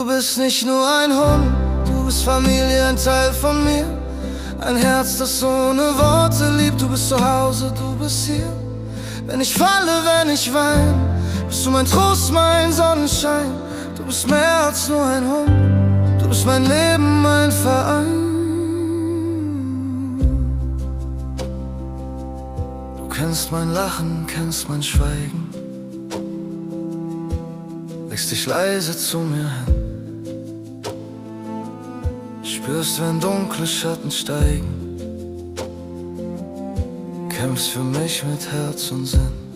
Du bist nicht nur ein Hund, du bist Familie, ein Teil von mir. Ein Herz, das ohne Worte liebt. Du bist zu Hause, du bist hier. Wenn ich falle, wenn ich wein, bist du mein Trost, mein Sonnenschein. Du bist mehr als nur ein Hund, du bist mein Leben, mein Verein. Du kennst mein Lachen, kennst mein Schweigen, legst dich leise zu mir hin, spürst, wenn dunkle Schatten steigen, kämpfst für mich mit Herz und Sinn.